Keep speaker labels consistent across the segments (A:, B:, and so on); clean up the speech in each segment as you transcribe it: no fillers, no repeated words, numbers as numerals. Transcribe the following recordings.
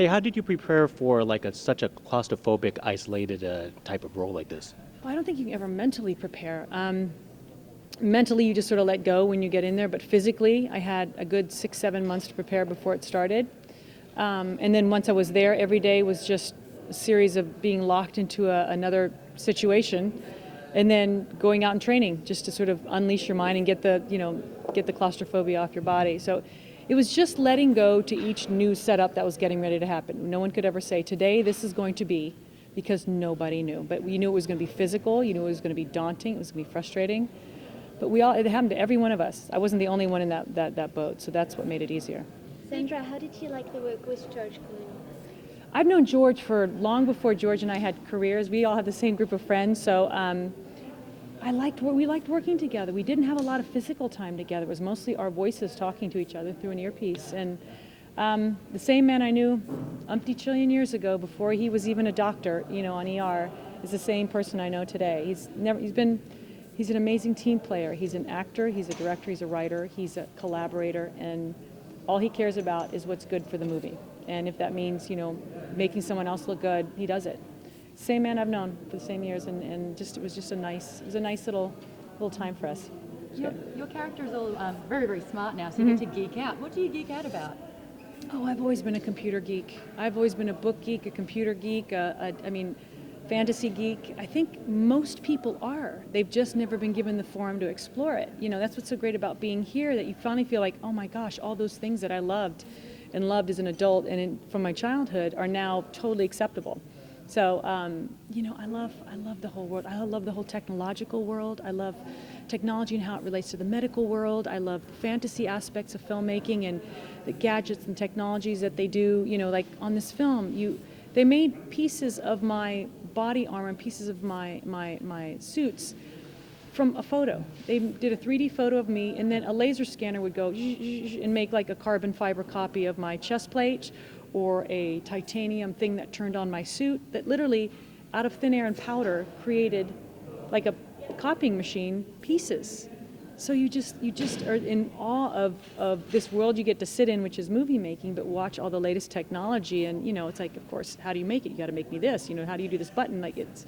A: Hey, how did you prepare for like such a claustrophobic, isolated type of role like this?
B: Well, I don't think you can ever mentally prepare. Mentally, you just sort of let go when you get in there, but physically, I had a good 6-7 months to prepare before it started. And then once I was there, every day was just a series of being locked into another situation, and then going out and training just to sort of unleash your mind and get the claustrophobia off your body. So it was just letting go to each new setup that was getting ready to happen. No one could ever say, today this is going to be, because nobody knew. But you knew it was going to be physical, you knew it was going to be daunting, it was going to be frustrating. But it happened to every one of us. I wasn't the only one in that boat, so that's what made it easier.
C: Sandra, how did you like the work with George Clooney?
B: I've known George for long before George and I had careers. We all had the same group of friends, so we liked working together. We didn't have a lot of physical time together. It was mostly our voices talking to each other through an earpiece. And the same man I knew umpty trillion years ago, before he was even a doctor, on ER, is the same person I know today. He's an amazing team player. He's an actor, he's a director, he's a writer, he's a collaborator, and all he cares about is what's good for the movie. And if that means, making someone else look good, he does it. Same man I've known for the same years, and it was a nice little time for us.
D: Your character's all very, very smart now, so you get to geek out. What do you geek out about?
B: Oh, I've always been a computer geek. I've always been a book geek, a computer geek, fantasy geek. I think most people are. They've just never been given the forum to explore it. That's what's so great about being here, that you finally feel like, oh my gosh, all those things that I loved as an adult and from my childhood are now totally acceptable. So, I love the whole world. I love the whole technological world. I love technology and how it relates to the medical world. I love the fantasy aspects of filmmaking and the gadgets and technologies that they do. Like on this film, they made pieces of my body armor and pieces of my suits from a photo. They did a 3D photo of me, and then a laser scanner would go and make like a carbon fiber copy of my chest plate, or a titanium thing that turned on my suit, that literally out of thin air and powder created like a copying machine pieces. So you just are in awe of this world you get to sit in, which is movie making, but watch all the latest technology. And it's like, of course, how do you make it? You got to make me this. How do you do this button? Like, it's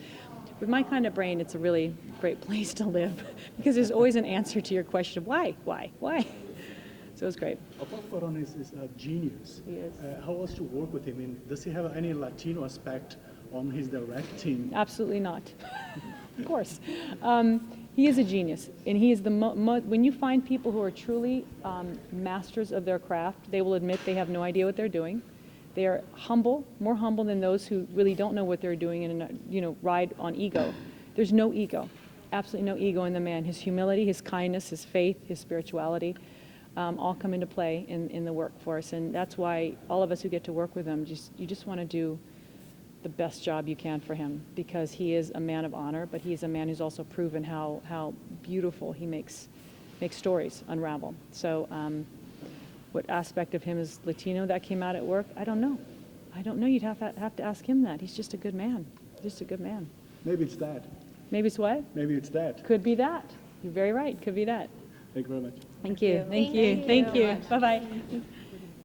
B: with my kind of brain, it's a really great place to live because there's always an answer to your question of why. So it was great.
E: Alfonso Cuaron is a genius.
B: He is.
E: How was to work with him? And does he have any Latino aspect on his directing?
B: Absolutely not. Of course. He is a genius, and he is when you find people who are truly masters of their craft, they will admit they have no idea what they're doing. They are humble, more humble than those who really don't know what they're doing and ride on ego. There's no ego, absolutely no ego in the man. His humility, his kindness, his faith, his spirituality, all come into play in the workforce, and that's why all of us who get to work with him, you just want to do the best job you can for him, because he is a man of honor, but he is a man who's also proven how beautiful he makes stories unravel. So what aspect of him is Latino that came out at work? I don't know. You'd have to ask him that. He's just a good man. Just a good man.
E: Maybe it's that.
B: Maybe it's what?
E: Maybe it's that.
B: Could be that. You're very right. Could be that.
E: Thank you very much.
B: Thank you.
C: Thank you.
B: Thank you. Bye-bye.